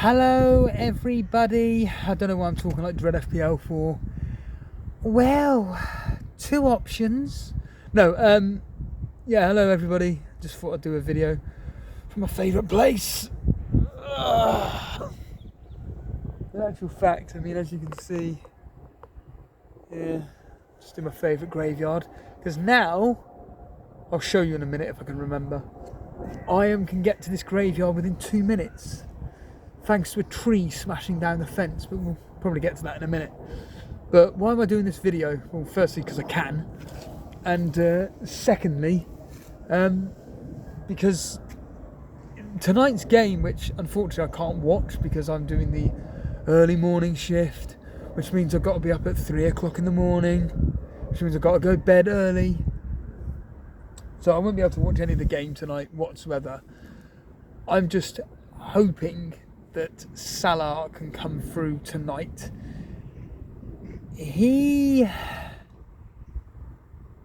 Hello everybody. I don't know why I'm talking like Dread FPL for. Well, two options. No, yeah, hello everybody. Just thought I'd do a video from my favourite place. In actual fact, I mean, as you can see, yeah, just in my favourite graveyard. Because now, I'll show you in a minute if I can remember. I can get to this graveyard within 2 minutes. Thanks to a tree smashing down the fence, but we'll probably get to that in a minute. But why am I doing this video? Well, firstly, because I can, and secondly, because tonight's game, which unfortunately I can't watch because I'm doing the early morning shift, which means I've got to be up at 3 o'clock in the morning, which means I've got to go to bed early. So I won't be able to watch any of the game tonight whatsoever. I'm just hoping that Salah can come through tonight. He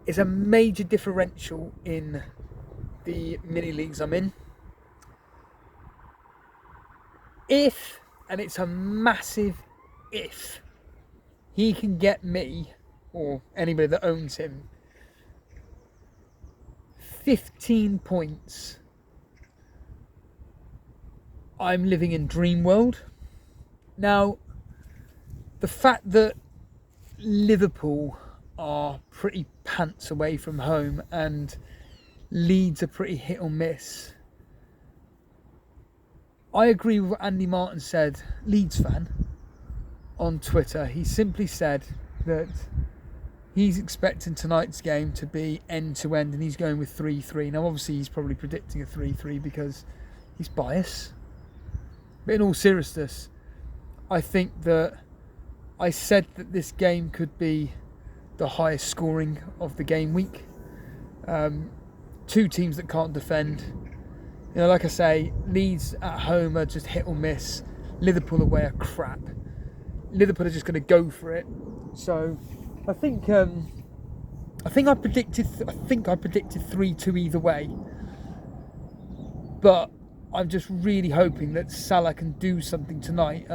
is a major differential in the mini leagues I'm in. If, and it's a massive if, he can get me, or anybody that owns him, 15 points, I'm living in dream world. Now, the fact that Liverpool are pretty pants away from home and Leeds are pretty hit or miss, I agree with what Andy Martin said, Leeds fan, on Twitter. He simply said that he's expecting tonight's game to be end-to-end and he's going with 3-3. Now, obviously, he's probably predicting a 3-3 because he's biased. But in all seriousness, I think that I said that this game could be the highest scoring of the game week. Two teams that can't defend. You know, like I say, Leeds at home are just hit or miss. Liverpool away are crap. Liverpool are just going to go for it. So I think I predicted 3-2 either way. But I'm just really hoping that Salah can do something tonight.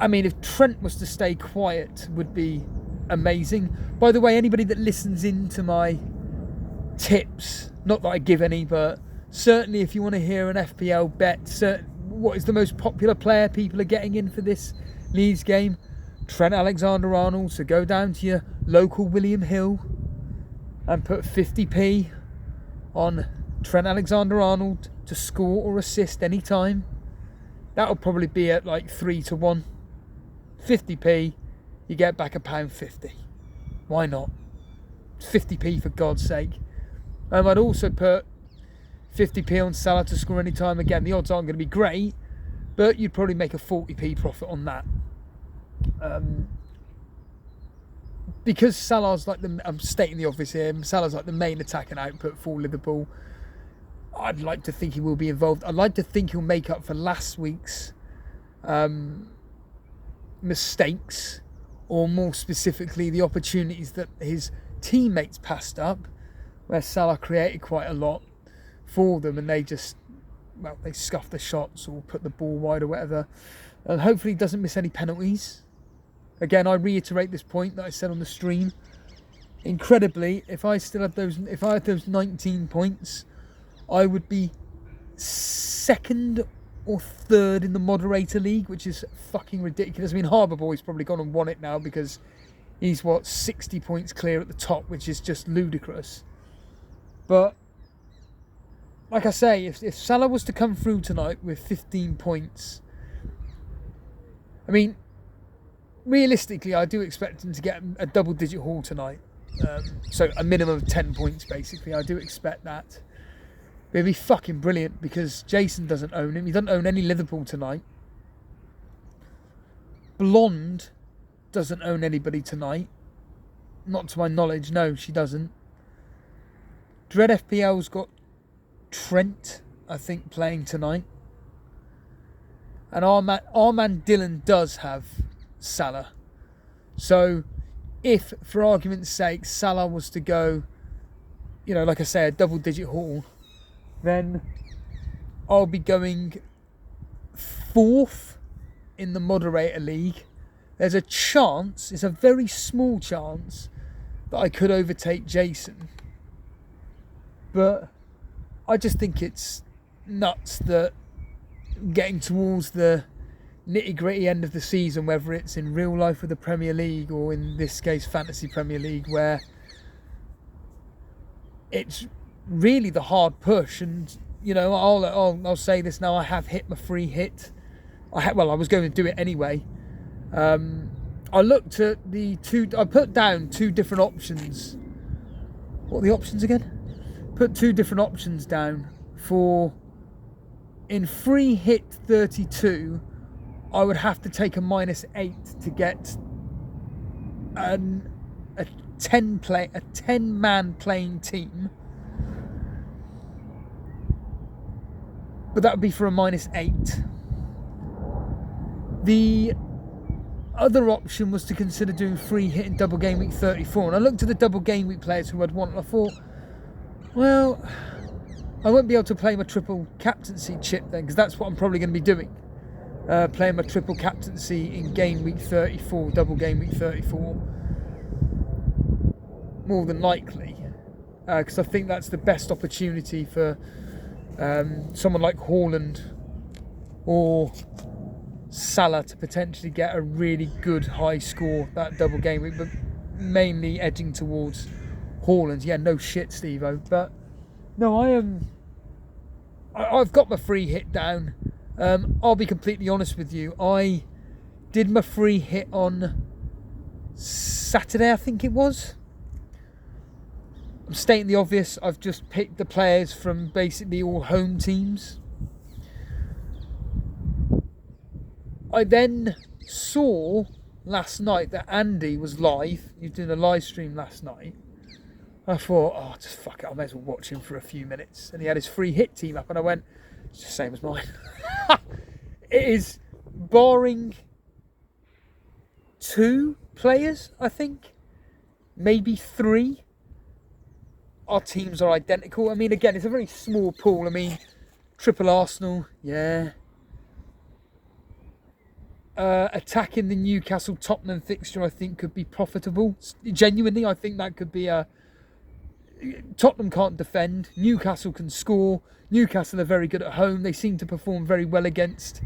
I mean, if Trent was to stay quiet, would be amazing. By the way, anybody that listens into my tips, not that I give any, but certainly if you want to hear an FPL bet, what is the most popular player people are getting in for this Leeds game? Trent Alexander-Arnold. So go down to your local William Hill and put 50p on Trent Alexander-Arnold to score or assist any time. That'll probably be at like 3-1. 50p, you get back £1.50. Why not? 50p for God's sake. I'd also put 50p on Salah to score any time. Again, the odds aren't going to be great, but you'd probably make a 40p profit on that. Because Salah's like I'm stating the obvious here, Salah's like the main attacking output for Liverpool. I'd like to think he will be involved. I'd like to think he'll make up for last week's mistakes, or more specifically the opportunities that his teammates passed up, where Salah created quite a lot for them and they just, well, they scuffed the shots or put the ball wide or whatever. And hopefully he doesn't miss any penalties. Again, I reiterate this point that I said on the stream. Incredibly, if I had those 19 points, I would be second or third in the moderator league, which is fucking ridiculous. I mean, Harbour Boy's probably gone and won it now because he's 60 points clear at the top, which is just ludicrous. But like I say, if Salah was to come through tonight with 15 points, I mean, realistically, I do expect him to get a double-digit haul tonight. So a minimum of 10 points, basically. I do expect that. It'd be fucking brilliant because Jason doesn't own him. He doesn't own any Liverpool tonight. Blonde doesn't own anybody tonight. Not to my knowledge. No, she doesn't. Dread FPL's got Trent, I think, playing tonight. And our man Dylan does have Salah. So if, for argument's sake, Salah was to go, you know, like I say, a double-digit haul, then I'll be going 4th in the moderator league. There's a chance, it's a very small chance, that I could overtake Jason. But I just think it's nuts that getting towards the nitty-gritty end of the season, whether it's in real life with the Premier League or in this case Fantasy Premier League, where it's really the hard push. And I'll say this now, I have hit my free hit. I was going to do it anyway. I looked at I put down 2 different options. What are the options again? Put 2 different options down for, in free hit 32, I would have to take a -8 to get a 10-man playing team. But that would be for a -8. The other option was to consider doing free hit in double game week 34. And I looked at the double game week players who I'd want, and I thought, well, I won't be able to play my triple captaincy chip then, because that's what I'm probably going to be doing. Playing my triple captaincy in game week 34, double game week 34. More than likely. Because I think that's the best opportunity for someone like Haaland or Salah to potentially get a really good high score that double game week, but mainly edging towards Haaland. Yeah, no shit, Steve-O. But no, I've got my free hit down. I'll be completely honest with you. I did my free hit on Saturday, I think it was. I'm stating the obvious. I've just picked the players from basically all home teams. I then saw last night that Andy was live. He was doing a live stream last night. I thought, just fuck it, I may as well watch him for a few minutes. And he had his free hit team up, and I went, it's the same as mine. It is, barring 2 players, I think, maybe 3, our teams are identical. I mean, again, it's a very small pool. I mean, triple Arsenal, yeah. Attacking the Newcastle-Tottenham fixture, I think, could be profitable. Genuinely, I think that could be a... Tottenham can't defend. Newcastle can score. Newcastle are very good at home. They seem to perform very well against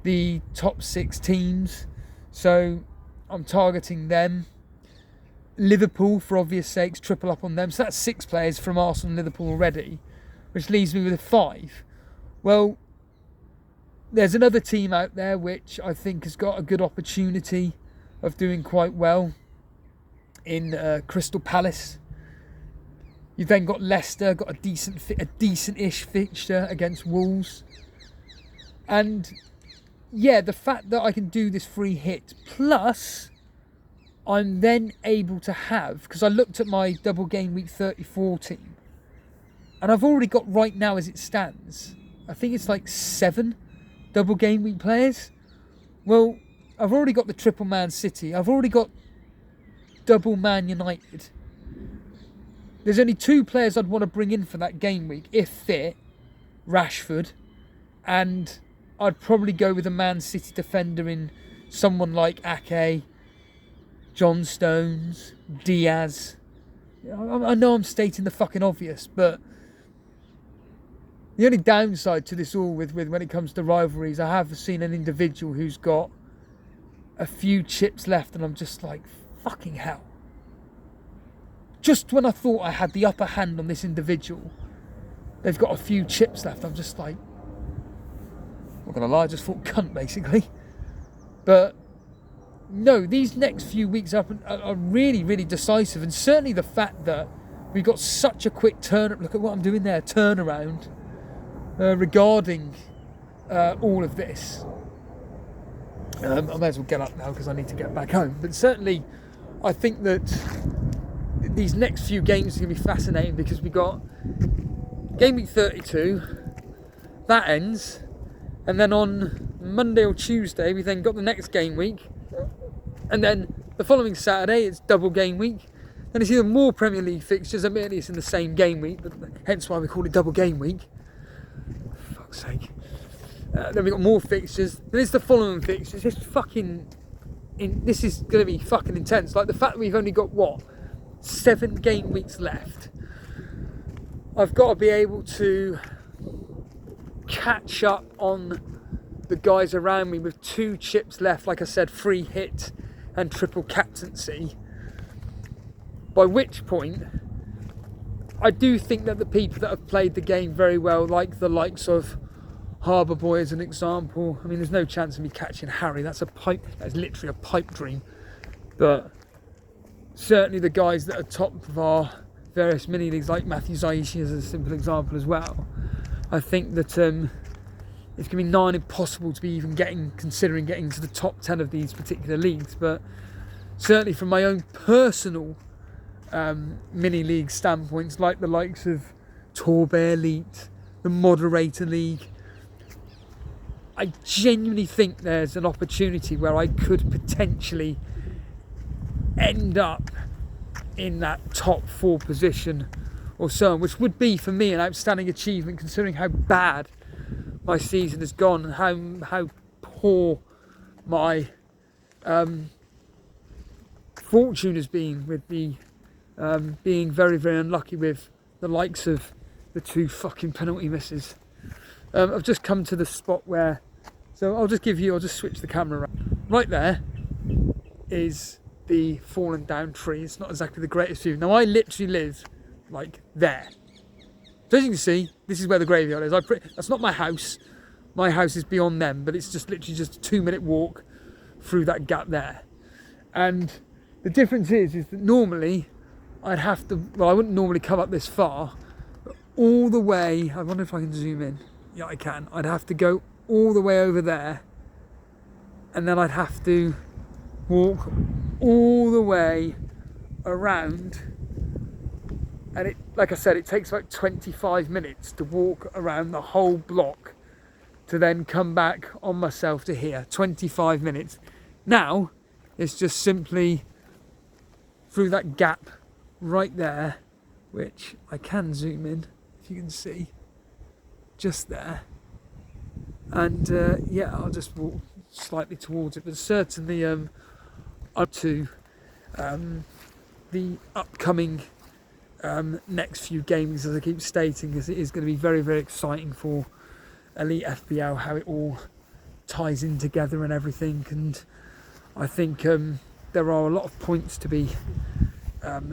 the top 6 teams. So I'm targeting them. Liverpool, for obvious sakes, triple up on them. So that's 6 players from Arsenal and Liverpool already, which leaves me with 5. Well, there's another team out there which I think has got a good opportunity of doing quite well in Crystal Palace. You've then got Leicester, got a decent-ish fixture against Wolves. And yeah, the fact that I can do this free hit, plus I'm then able to have, because I looked at my double game week 34 team, and I've already got, right now as it stands, I think it's like 7 double game week players. Well, I've already got the triple Man City. I've already got double Man United. There's only 2 players I'd want to bring in for that game week, if fit. Rashford. And I'd probably go with a Man City defender in someone like Ake, John Stones, Diaz. I know I'm stating the fucking obvious, but the only downside to this all with when it comes to rivalries, I have seen an individual who's got a few chips left, and I'm just like, fucking hell. Just when I thought I had the upper hand on this individual, they've got a few chips left. I'm just like, I'm not going to lie, I just thought cunt, basically. But no, these next few weeks are really, really decisive. And certainly the fact that we got such a quick look at what I'm doing there, turnaround regarding all of this. I may as well get up now because I need to get back home. But certainly I think that these next few games are going to be fascinating, because we got game week 32, that ends, and then on Monday or Tuesday we then got the next game week, and then the following Saturday it's double game week. Then it's even more Premier League fixtures. Admittedly it's in the same game week, but hence why we call it double game week. fuck's sake. Then we've got more fixtures. Then it's the following fixtures. This is going to be fucking intense. Like the fact that we've only got, 7 game weeks left. I've got to be able to catch up on the guys around me with 2 chips left. Like I said, free hit and triple captaincy. By which point, I do think that the people that have played the game very well, like the likes of Harbour Boy as an example. I mean, there's no chance of me catching Harry. That's literally a pipe dream. But certainly the guys that are top of our various mini leagues, like Matthew Zaishi as a simple example as well. I think that it's going to be nigh impossible to be even considering getting to the top 10 of these particular leagues. But certainly from my own personal mini league standpoints, like the likes of Torbay Elite, the Moderator League, I genuinely think there's an opportunity where I could potentially end up in that top 4 position or so, which would be for me an outstanding achievement considering how bad my season has gone and how poor my fortune has been with the being very, very unlucky with the likes of the 2 fucking penalty misses. I've just come to the spot where, so I'll just switch the camera around. Right there is the fallen down tree. It's not exactly the greatest view. Now I literally live like there. So as you can see, this is where the graveyard is. That's not my house. My house is beyond them, but it's just literally just a 2-minute walk through that gap there. And the difference is that normally I'd have to, I wouldn't normally come up this far, but all the way, I wonder if I can zoom in. Yeah, I can. I'd have to go all the way over there, and then I'd have to walk all the way around, and it, like I said, it takes about 25 minutes to walk around the whole block to then come back on myself to here. 25 minutes. Now it's just simply through that gap right there, which I can zoom in if you can see, just there, and yeah, I'll just walk slightly towards it, but certainly up to the upcoming next few games, as I keep stating, because it is going to be very, very exciting for Elite FPL, how it all ties in together and everything. And I think there are a lot of points to be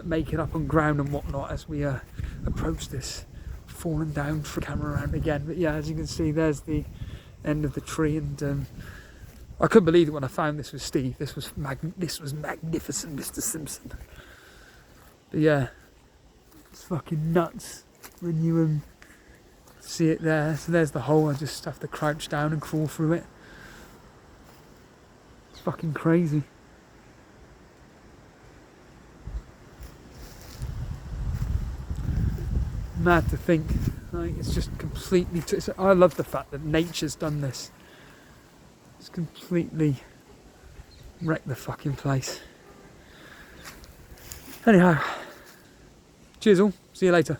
making up on ground and whatnot as we approach this fallen down camera around again. But yeah, as you can see, there's the end of the tree, and I couldn't believe it when I found this with Steve. This was magnificent, Mr. Simpson. But yeah, it's fucking nuts when you see it there. So there's the hole. I just have to crouch down and crawl through it. It's fucking crazy. Mad to think. Like, it's just completely. I love the fact that nature's done this. It's completely wrecked the fucking place. Anyhow, cheers all. See you later.